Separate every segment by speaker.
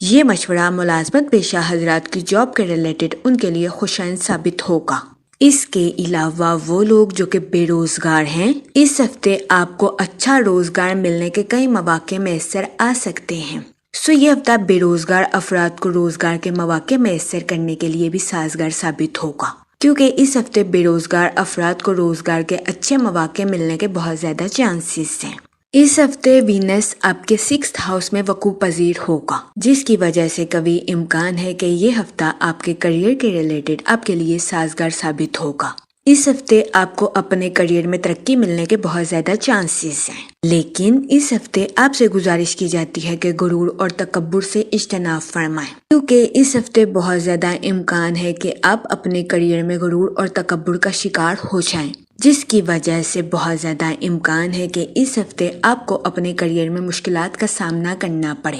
Speaker 1: یہ مشورہ ملازمت پیشہ حضرات کی جاب کے ریلیٹڈ ان کے لیے خوشائند ثابت ہوگا۔ اس کے علاوہ وہ لوگ جو کہ بے روزگار ہیں، اس ہفتے آپ کو اچھا روزگار ملنے کے کئی مواقع میسر آ سکتے ہیں۔ یہ ہفتہ بے روزگار افراد کو روزگار کے مواقع میسر کرنے کے لیے بھی سازگار ثابت ہوگا، کیونکہ اس ہفتے بے روزگار افراد کو روزگار کے اچھے مواقع ملنے کے بہت زیادہ چانسز ہیں۔ اس ہفتے وینس آپ کے 6th ہاؤس میں وقوع پذیر ہوگا، جس کی وجہ سے قوی امکان ہے کہ یہ ہفتہ آپ کے کریئر کے ریلیٹڈ آپ کے لیے سازگار ثابت ہوگا۔ اس ہفتے آپ کو اپنے کریئر میں ترقی ملنے کے بہت زیادہ چانسز ہیں، لیکن اس ہفتے آپ سے گزارش کی جاتی ہے کہ غرور اور تکبر سے اجتناب فرمائیں، کیونکہ اس ہفتے بہت زیادہ امکان ہے کہ آپ اپنے کریئر میں غرور اور تکبر کا شکار ہو جائیں، جس کی وجہ سے بہت زیادہ امکان ہے کہ اس ہفتے آپ کو اپنے کریئر میں مشکلات کا سامنا کرنا پڑے۔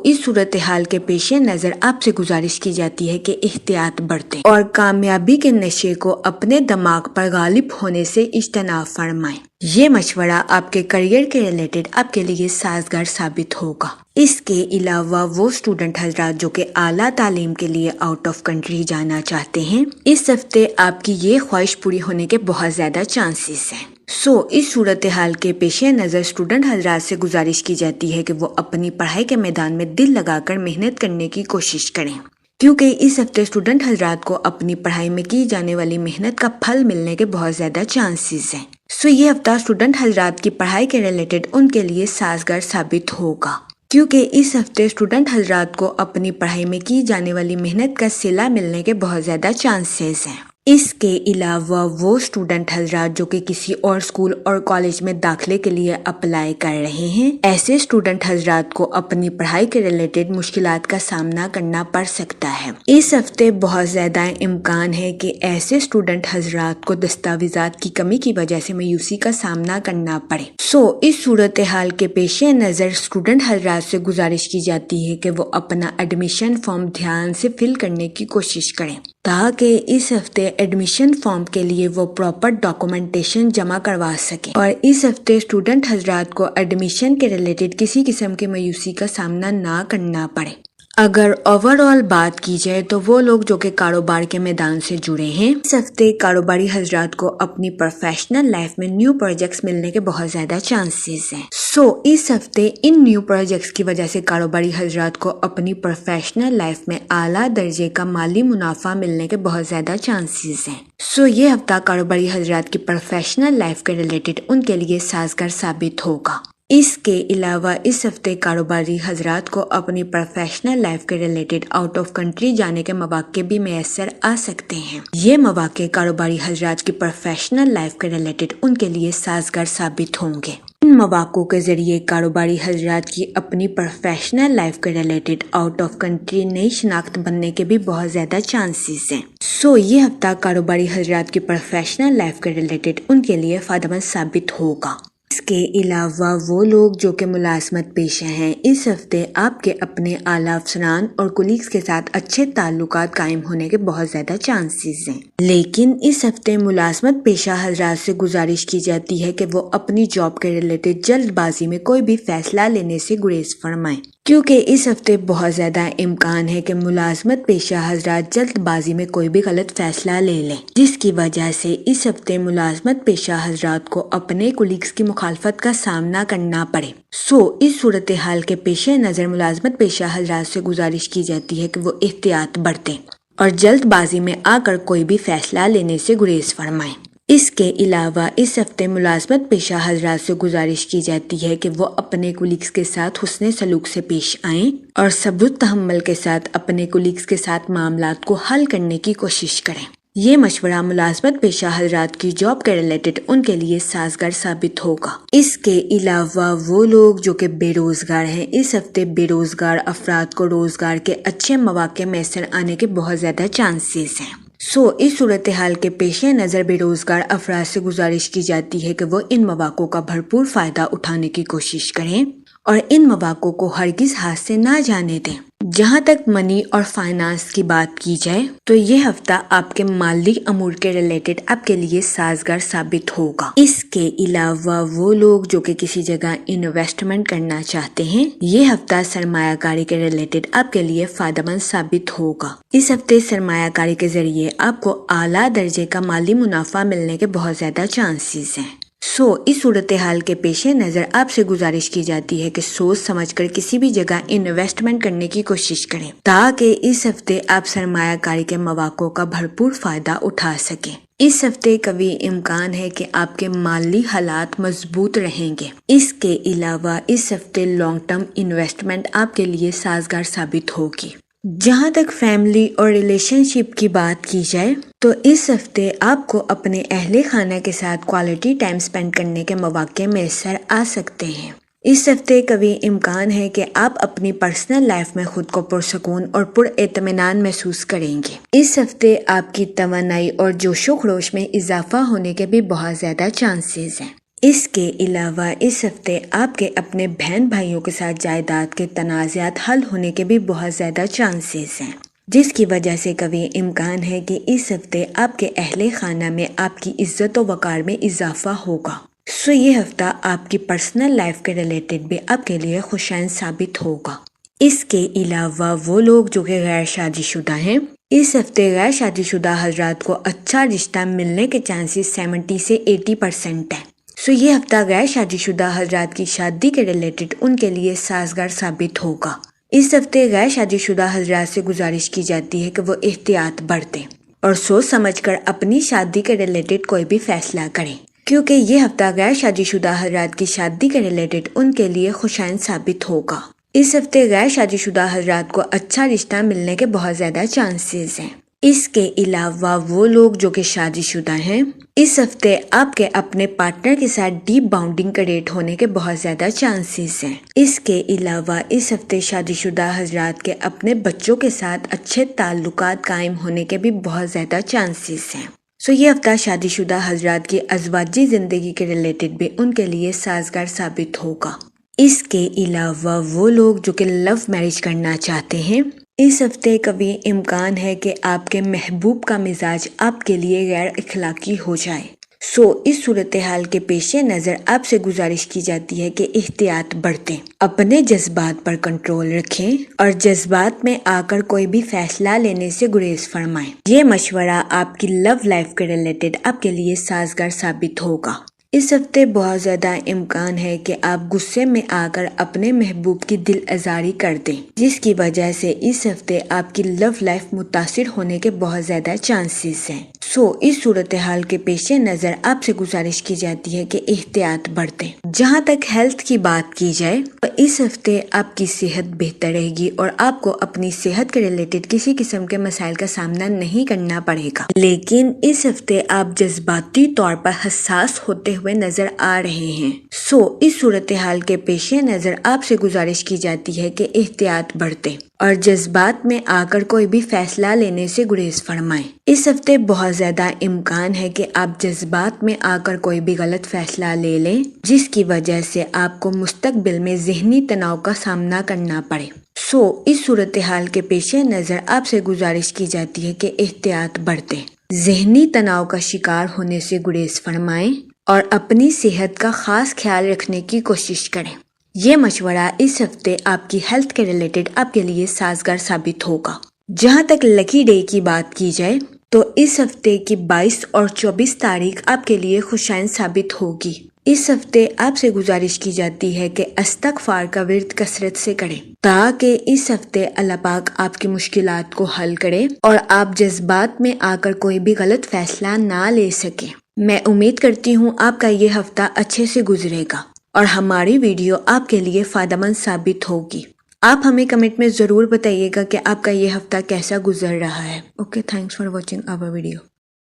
Speaker 1: اس صورتحال کے پیش نظر آپ سے گزارش کی جاتی ہے کہ احتیاط برتیں اور کامیابی کے نشے کو اپنے دماغ پر غالب ہونے سے اجتناب فرمائیں۔ یہ مشورہ آپ کے کریئر کے ریلیٹڈ آپ کے لیے سازگار ثابت ہوگا۔ اس کے علاوہ وہ اسٹوڈنٹ حضرات جو کہ اعلیٰ تعلیم کے لیے آؤٹ آف کنٹری جانا چاہتے ہیں، اس ہفتے آپ کی یہ خواہش پوری ہونے کے بہت زیادہ چانسز ہیں۔ اس صورتحال کے پیش نظر اسٹوڈنٹ حضرات سے گزارش کی جاتی ہے کہ وہ اپنی پڑھائی کے میدان میں دل لگا کر محنت کرنے کی کوشش کریں، کیونکہ اس ہفتے اسٹوڈنٹ حضرات کو اپنی پڑھائی میں کی جانے والی محنت کا پھل ملنے کے بہت زیادہ چانسز ہیں۔ یہ ہفتہ اسٹوڈنٹ حضرات کی پڑھائی کے ریلیٹڈ ان کے لیے سازگار ثابت ہوگا، کیونکہ اس ہفتے اسٹوڈنٹ حضرات کو اپنی پڑھائی میں کی جانے والی محنت کا صلہ ملنے کے بہت زیادہ چانسز ہیں۔ اس کے علاوہ وہ اسٹوڈنٹ حضرات جو کہ کسی اور اسکول اور کالج میں داخلے کے لیے اپلائی کر رہے ہیں، ایسے اسٹوڈنٹ حضرات کو اپنی پڑھائی کے ریلیٹڈ مشکلات کا سامنا کرنا پڑ سکتا ہے۔ اس ہفتے بہت زیادہ امکان ہے کہ ایسے اسٹوڈنٹ حضرات کو دستاویزات کی کمی کی وجہ سے مایوسی کا سامنا کرنا پڑے۔ اس صورتحال کے پیش نظر اسٹوڈنٹ حضرات سے گزارش کی جاتی ہے کہ وہ اپنا ایڈمیشن فارم دھیان سے فل کرنے کی کوشش کریں، تاکہ اس ہفتے ایڈمیشن فارم کے لیے وہ پراپر ڈاکومنٹیشن جمع کروا سکیں، اور اس ہفتے اسٹوڈنٹ حضرات کو ایڈمیشن کے ریلیٹڈ کسی قسم کی مایوسی کا سامنا نہ کرنا پڑے۔ اگر اوور آل بات کی جائے تو وہ لوگ جو کہ کاروبار کے میدان سے جڑے ہیں، اس ہفتے کاروباری حضرات کو اپنی پروفیشنل لائف میں نیو پروجیکٹس ملنے کے بہت زیادہ چانسز ہیں۔ اس ہفتے ان نیو پروجیکٹس کی وجہ سے کاروباری حضرات کو اپنی پروفیشنل لائف میں اعلیٰ درجے کا مالی منافع ملنے کے بہت زیادہ چانسز ہیں۔ یہ ہفتہ کاروباری حضرات کی پروفیشنل لائف کے ریلیٹڈ ان کے لیے سازگار ثابت ہوگا۔ اس کے علاوہ اس ہفتے کاروباری حضرات کو اپنی پروفیشنل لائف کے ریلیٹڈ آؤٹ آف کنٹری جانے کے مواقع بھی میسر آ سکتے ہیں۔ یہ مواقع کاروباری حضرات کی پروفیشنل لائف کے ریلیٹڈ ان کے لیے سازگار ثابت ہوں گے۔ ان مواقعوں کے ذریعے کاروباری حضرات کی اپنی پروفیشنل لائف کے ریلیٹڈ آؤٹ آف کنٹری نئی شناخت بننے کے بھی بہت زیادہ چانسز ہیں۔ یہ ہفتہ کاروباری حضرات کی پروفیشنل لائف کے ریلیٹڈ ان کے لیے فائدہ مند ثابت ہوگا۔ اس کے علاوہ وہ لوگ جو کہ ملازمت پیشہ ہیں، اس ہفتے آپ کے اپنے اعلیٰ افسران اور کولیگز کے ساتھ اچھے تعلقات قائم ہونے کے بہت زیادہ چانسز ہیں، لیکن اس ہفتے ملازمت پیشہ حضرات سے گزارش کی جاتی ہے کہ وہ اپنی جاب کے ریلیٹڈ جلد بازی میں کوئی بھی فیصلہ لینے سے گریز فرمائیں، کیونکہ اس ہفتے بہت زیادہ امکان ہے کہ ملازمت پیشہ حضرات جلد بازی میں کوئی بھی غلط فیصلہ لے لیں، جس کی وجہ سے اس ہفتے ملازمت پیشہ حضرات کو اپنے کولیگز کی مخالفت کا سامنا کرنا پڑے۔ اس صورتحال کے پیش نظر ملازمت پیشہ حضرات سے گزارش کی جاتی ہے کہ وہ احتیاط برتیں اور جلد بازی میں آ کر کوئی بھی فیصلہ لینے سے گریز فرمائیں۔ اس کے علاوہ اس ہفتے ملازمت پیشہ حضرات سے گزارش کی جاتی ہے کہ وہ اپنے کولیگز کے ساتھ حسن سلوک سے پیش آئیں اور صبر و تحمل کے ساتھ اپنے کولیگز کے ساتھ معاملات کو حل کرنے کی کوشش کریں۔ یہ مشورہ ملازمت پیشہ حضرات کی جاب کے ریلیٹڈ ان کے لیے سازگار ثابت ہوگا۔ اس کے علاوہ وہ لوگ جو کہ بے روزگار ہیں، اس ہفتے بے روزگار افراد کو روزگار کے اچھے مواقع میسر آنے کے بہت زیادہ چانسز ہیں۔ اس صورتحال کے پیش نظر بے روزگار افراد سے گزارش کی جاتی ہے کہ وہ ان مواقعوں کا بھرپور فائدہ اٹھانے کی کوشش کریں اور ان مواقعوں کو ہرگز ہاتھ سے نہ جانے دیں۔ جہاں تک منی اور فائنانس کی بات کی جائے تو یہ ہفتہ آپ کے مالی امور کے ریلیٹڈ آپ کے لیے سازگار ثابت ہوگا۔ اس کے علاوہ وہ لوگ جو کہ کسی جگہ انویسٹمنٹ کرنا چاہتے ہیں، یہ ہفتہ سرمایہ کاری کے ریلیٹڈ آپ کے لیے فائدہ مند ثابت ہوگا۔ اس ہفتے سرمایہ کاری کے ذریعے آپ کو اعلیٰ درجے کا مالی منافع ملنے کے بہت زیادہ چانسز ہیں۔ اس صورتحال کے پیش نظر آپ سے گزارش کی جاتی ہے کہ سوچ سمجھ کر کسی بھی جگہ انویسٹمنٹ کرنے کی کوشش کریں تاکہ اس ہفتے آپ سرمایہ کاری کے مواقع کا بھرپور فائدہ اٹھا سکیں۔ اس ہفتے قوی امکان ہے کہ آپ کے مالی حالات مضبوط رہیں گے۔ اس کے علاوہ اس ہفتے لانگ ٹرم انویسٹمنٹ آپ کے لیے سازگار ثابت ہوگی۔ جہاں تک فیملی اور ریلیشن شپ کی بات کی جائے تو اس ہفتے آپ کو اپنے اہل خانہ کے ساتھ کوالٹی ٹائم سپینڈ کرنے کے مواقع میسر آ سکتے ہیں۔ اس ہفتے قوی امکان ہے کہ آپ اپنی پرسنل لائف میں خود کو پرسکون اور پر اطمینان محسوس کریں گے۔ اس ہفتے آپ کی توانائی اور جوش و خروش میں اضافہ ہونے کے بھی بہت زیادہ چانسز ہیں۔ اس کے علاوہ اس ہفتے آپ کے اپنے بہن بھائیوں کے ساتھ جائیداد کے تنازعات حل ہونے کے بھی بہت زیادہ چانسز ہیں، جس کی وجہ سے قوی امکان ہے کہ اس ہفتے آپ کے اہل خانہ میں آپ کی عزت و وقار میں اضافہ ہوگا۔ یہ ہفتہ آپ کی پرسنل لائف کے ریلیٹڈ بھی آپ کے لیے خوشائن ثابت ہوگا۔ اس کے علاوہ وہ لوگ جو کہ غیر شادی شدہ ہیں، اس ہفتے غیر شادی شدہ حضرات کو اچھا رشتہ ملنے کے چانسز 70 سے 80% ہیں۔ یہ ہفتہ غیر شادی شدہ حضرات کی شادی کے ریلیٹڈ ان کے لیے سازگار ثابت ہوگا۔ اس ہفتے غیر شادی شدہ حضرات سے گزارش کی جاتی ہے کہ وہ احتیاط برتیں اور سوچ سمجھ کر اپنی شادی کے ریلیٹڈ کوئی بھی فیصلہ کریں، کیونکہ یہ ہفتہ غیر شادی شدہ حضرات کی شادی کے ریلیٹڈ ان کے لیے خوشائن ثابت ہوگا۔ اس ہفتے غیر شادی شدہ حضرات کو اچھا رشتہ ملنے کے بہت زیادہ چانسز ہیں۔ اس کے علاوہ وہ لوگ جو کہ شادی شدہ ہیں، اس ہفتے آپ کے اپنے پارٹنر کے ساتھ ڈیپ باؤنڈنگ کریٹ ہونے کے بہت زیادہ چانسز ہیں۔ اس کے علاوہ اس ہفتے شادی شدہ حضرات کے اپنے بچوں کے ساتھ اچھے تعلقات قائم ہونے کے بھی بہت زیادہ چانسز ہیں۔ یہ ہفتہ شادی شدہ حضرات کی ازواجی زندگی کے ریلیٹڈ بھی ان کے لیے سازگار ثابت ہوگا۔ اس کے علاوہ وہ لوگ جو کہ لو میرج کرنا چاہتے ہیں، اس ہفتے قوی امکان ہے کہ آپ کے محبوب کا مزاج آپ کے لیے غیر اخلاقی ہو جائے۔ اس صورتحال کے پیش نظر آپ سے گزارش کی جاتی ہے کہ احتیاط برتیں، اپنے جذبات پر کنٹرول رکھیں اور جذبات میں آ کر کوئی بھی فیصلہ لینے سے گریز فرمائیں۔ یہ مشورہ آپ کی لو لائف کے ریلیٹڈ آپ کے لیے سازگار ثابت ہوگا۔ اس ہفتے بہت زیادہ امکان ہے کہ آپ غصے میں آ کر اپنے محبوب کی دل آزاری کر دیں، جس کی وجہ سے اس ہفتے آپ کی لو لائف متاثر ہونے کے بہت زیادہ چانسز ہیں۔ اس صورتحال کے پیش نظر آپ سے گزارش کی جاتی ہے کہ احتیاط برتیں۔ جہاں تک ہیلتھ کی بات کی جائے تو اس ہفتے آپ کی صحت بہتر رہے گی اور آپ کو اپنی صحت کے ریلیٹڈ کسی قسم کے مسائل کا سامنا نہیں کرنا پڑے گا، لیکن اس ہفتے آپ جذباتی طور پر حساس ہوتے ہوئے نظر آ رہے ہیں۔ اس صورتحال کے پیش نظر آپ سے گزارش کی جاتی ہے کہ احتیاط برتیں اور جذبات میں آ کر کوئی بھی فیصلہ لینے سے گریز فرمائیں۔ اس ہفتے بہت زیادہ امکان ہے کہ آپ جذبات میں آ کر کوئی بھی غلط فیصلہ لے لیں، جس کی وجہ سے آپ کو مستقبل میں ذہنی تناؤ کا سامنا کرنا پڑے۔ اس صورتحال کے پیش نظر آپ سے گزارش کی جاتی ہے کہ احتیاط برتیں، ذہنی تناؤ کا شکار ہونے سے گریز فرمائیں اور اپنی صحت کا خاص خیال رکھنے کی کوشش کریں۔ یہ مشورہ اس ہفتے آپ کی ہیلتھ کے ریلیٹڈ آپ کے لیے سازگار ثابت ہوگا۔ جہاں تک لکی ڈے کی بات کی جائے تو اس ہفتے کی 22 اور 24 تاریخ آپ کے لیے خوشائن ثابت ہوگی۔ اس ہفتے آپ سے گزارش کی جاتی ہے کہ استغفار کا ورد کثرت سے کریں تاکہ اس ہفتے اللہ پاک آپ کی مشکلات کو حل کرے اور آپ جذبات میں آ کر کوئی بھی غلط فیصلہ نہ لے سکیں۔ میں امید کرتی ہوں آپ کا یہ ہفتہ اچھے سے گزرے گا اور ہماری ویڈیو آپ کے لیے فائدہ مند ثابت ہوگی۔ آپ ہمیں کمنٹ میں ضرور بتائیے گا کہ آپ کا یہ ہفتہ کیسا گزر رہا ہے۔ Okay, thanks for watching our video.